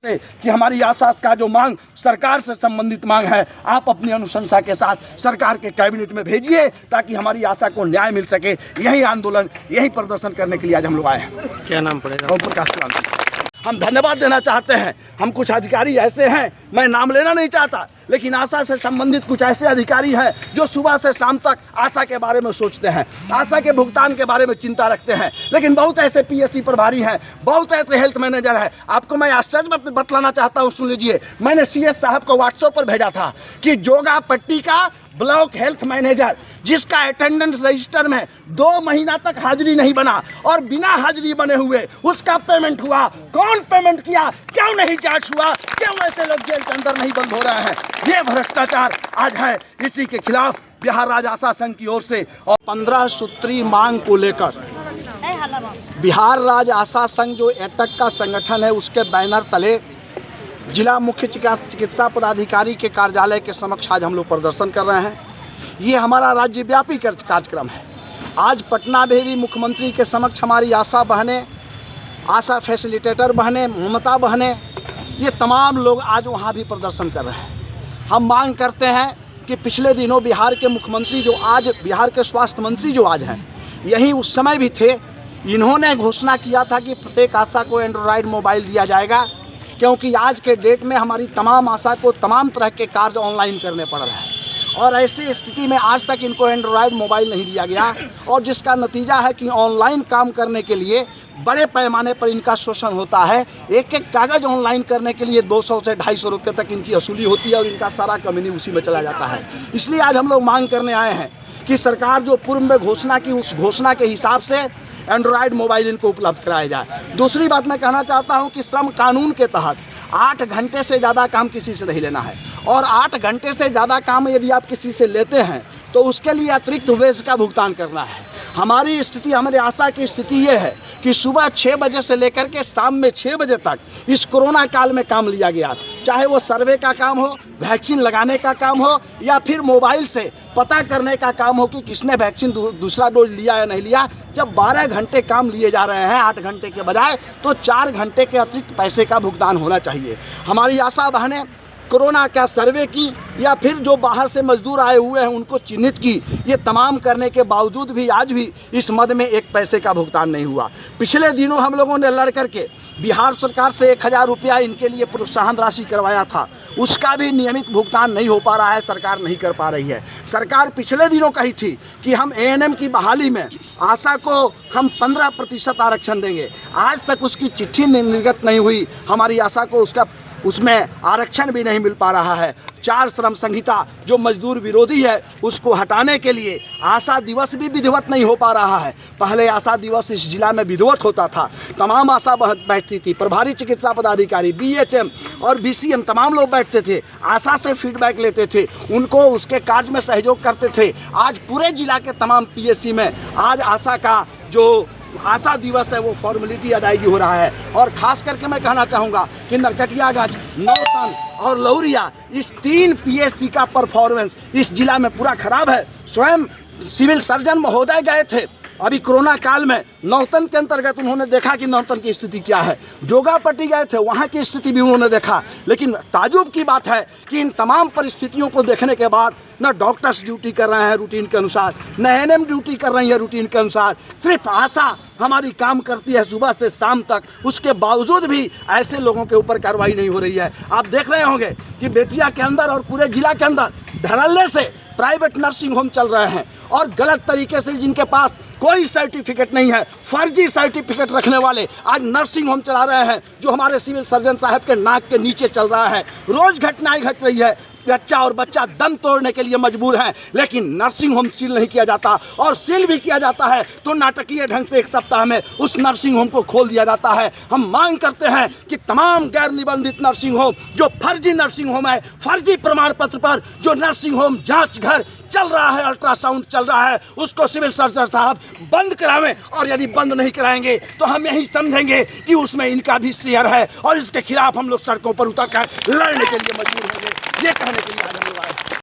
कि हमारी आशा का जो मांग सरकार से संबंधित मांग है, आप अपनी अनुशंसा के साथ सरकार के कैबिनेट में भेजिए ताकि हमारी आशा को न्याय मिल सके। यही आंदोलन, यही प्रदर्शन करने के लिए आज हम लोग आए हैं। क्या नाम पड़ेगा? ओम प्रकाश क्रांति। हम धन्यवाद देना चाहते हैं। हम कुछ अधिकारी ऐसे हैं, मैं नाम लेना नहीं चाहता, लेकिन आशा से संबंधित कुछ ऐसे अधिकारी हैं जो सुबह से शाम तक आशा के बारे में सोचते हैं, आशा के भुगतान के बारे में चिंता रखते हैं। लेकिन बहुत ऐसे पीएससी प्रभारी हैं, बहुत ऐसे हेल्थ मैनेजर हैं। आपको मैं आश्चर्य बतलाना चाहता हूँ, सुन लीजिए। मैंने सीएस साहब को व्हाट्सएप पर भेजा था कि जोगा पट्टी का ब्लॉक हेल्थ मैनेजर जिसका अटेंडेंस रजिस्टर में 2 महीना तक हाजिरी नहीं बना और बिना हाजिरी बने हुए उसका पेमेंट हुआ, कौन पेमेंट किया, क्यों नहीं जांच हुआ, क्यों ऐसे लोग जेल के अंदर नहीं बंद हो रहे हैं? ये भ्रष्टाचार आज है। इसी के खिलाफ बिहार राज्य आशा संघ की ओर से और 15 सूत्री मांग को लेकर बिहार राज्य आशा संघ जो एटक का संगठन है, उसके बैनर तले जिला मुख्य चिकित्सा पदाधिकारी के कार्यालय के समक्ष आज हम लोग प्रदर्शन कर रहे हैं। ये हमारा राज्यव्यापी कार्यक्रम है। आज पटना में भी मुख्यमंत्री के समक्ष हमारी आशा बहनें, आशा फैसिलिटेटर बहनें, ममता बहनें, ये तमाम लोग आज वहाँ भी प्रदर्शन कर रहे हैं। हम मांग करते हैं कि पिछले दिनों बिहार के मुख्यमंत्री जो आज बिहार के स्वास्थ्य मंत्री जो आज हैं, यही उस समय भी थे। इन्होंने घोषणा किया था कि प्रत्येक आशा को एंड्रॉयड मोबाइल दिया जाएगा, क्योंकि आज के डेट में हमारी तमाम आशा को तमाम तरह के कार्य ऑनलाइन करने पड़ रहे हैं और ऐसी स्थिति में आज तक इनको एंड्रॉयड मोबाइल नहीं दिया गया और जिसका नतीजा है कि ऑनलाइन काम करने के लिए बड़े पैमाने पर इनका शोषण होता है। एक एक कागज़ ऑनलाइन करने के लिए 200 से 250 रुपये तक इनकी वसूली होती है और इनका सारा कमीनी उसी में चला जाता है। इसलिए आज हम लोग मांग करने आए हैं कि सरकार जो पूर्व में घोषणा की, उस घोषणा के हिसाब से एंड्रॉयड मोबाइल इनको उपलब्ध कराया जाए। दूसरी बात मैं कहना चाहता हूं कि श्रम कानून के तहत 8 घंटे से ज़्यादा काम किसी से नहीं लेना है और 8 घंटे से ज़्यादा काम यदि आप किसी से लेते हैं तो उसके लिए अतिरिक्त वेज का भुगतान करना है। हमारी स्थिति, हमारे आशा की स्थिति ये है कि सुबह 6 बजे से लेकर के शाम में 6 बजे तक इस कोरोना काल में काम लिया गया, चाहे वो सर्वे का काम हो, वैक्सीन लगाने का काम हो या फिर मोबाइल से पता करने का काम हो कि किसने वैक्सीन दूसरा डोज लिया या नहीं लिया। जब 12 घंटे काम लिए जा रहे हैं 8 घंटे के बजाय, तो 4 घंटे के अतिरिक्त पैसे का भुगतान होना चाहिए। हमारी आशा बहनें कोरोना का सर्वे की या फिर जो बाहर से मजदूर आए हुए हैं उनको चिन्हित की, ये तमाम करने के बावजूद भी आज भी इस मद में 1 पैसे का भुगतान नहीं हुआ। पिछले दिनों हम लोगों ने लड़ करके बिहार सरकार से 1000 रुपया इनके लिए प्रोत्साहन राशि करवाया था, उसका भी नियमित भुगतान नहीं हो पा रहा है, सरकार नहीं कर पा रही है। सरकार पिछले दिनों कही थी कि हम एएनएम की बहाली में आशा को हम 15% आरक्षण देंगे, आज तक उसकी चिट्ठी निर्गत नहीं हुई। हमारी आशा को उसमें आरक्षण भी नहीं मिल पा रहा है। 4 श्रम संहिता जो मजदूर विरोधी है उसको हटाने के लिए आशा दिवस भी विधिवत नहीं हो पा रहा है। पहले आशा दिवस इस जिला में विधिवत होता था, तमाम आशा बैठती थी, प्रभारी चिकित्सा पदाधिकारी, बीएचएम और बीसीएम तमाम लोग बैठते थे, आशा से फीडबैक लेते थे, उनको उसके कार्य में सहयोग करते थे। आज पूरे जिला के तमाम पीएससी में आज आशा का जो आशा दिवस है वो फॉर्मेलिटी अदायगी हो रहा है। और खास करके मैं कहना चाहूँगा कि नरकटियागंज, नौतन और लौरिया, इस 3 पीएससी का परफॉर्मेंस इस जिला में पूरा खराब है। स्वयं सिविल सर्जन महोदय गए थे अभी कोरोना काल में नौतन के अंतर्गत, उन्होंने देखा कि नौतन की स्थिति क्या है। जोगापट्टी गए थे, वहाँ की स्थिति भी उन्होंने देखा। लेकिन ताजुब की बात है कि इन तमाम परिस्थितियों को देखने के बाद न डॉक्टर्स ड्यूटी कर रहे हैं रूटीन के अनुसार, न एएनएम ड्यूटी कर रही है रूटीन के अनुसार, सिर्फ आशा हमारी काम करती है सुबह से शाम तक। उसके बावजूद भी ऐसे लोगों के ऊपर कार्रवाई नहीं हो रही है। आप देख रहे होंगे कि बेतिया के अंदर और पूरे जिला के अंदर धड़ल्ले से प्राइवेट नर्सिंग होम चल रहे हैं और गलत तरीके से जिनके पास कोई सर्टिफिकेट नहीं है, फर्जी सर्टिफिकेट रखने वाले आज नर्सिंग होम चला रहे हैं, जो हमारे सिविल सर्जन साहब के नाक के नीचे चल रहा है। रोज घटनाएं घट रही है, बच्चा और बच्चा दम तोड़ने के लिए मजबूर हैं, लेकिन नर्सिंग होम सील नहीं किया जाता और सील भी किया जाता है तो नाटकीय ढंग से 1 सप्ताह में उस नर्सिंग होम को खोल दिया जाता है। हम मांग करते हैं कि तमाम गैर निबंधित नर्सिंग होम, जो फर्जी नर्सिंग होम है, फर्जी प्रमाण पत्र पर जो नर्सिंग होम जांच घर चल रहा है, अल्ट्रासाउंड चल रहा है, उसको सिविल सर्जन साहब बंद करावें। और यदि बंद नहीं कराएंगे तो हम यही समझेंगे कि उसमें इनका भी शेयर है और इसके खिलाफ हम लोग सड़कों पर उतर कर लड़ने के लिए मजबूर होंगे। ये कहने के लिए आज हम लोग आए।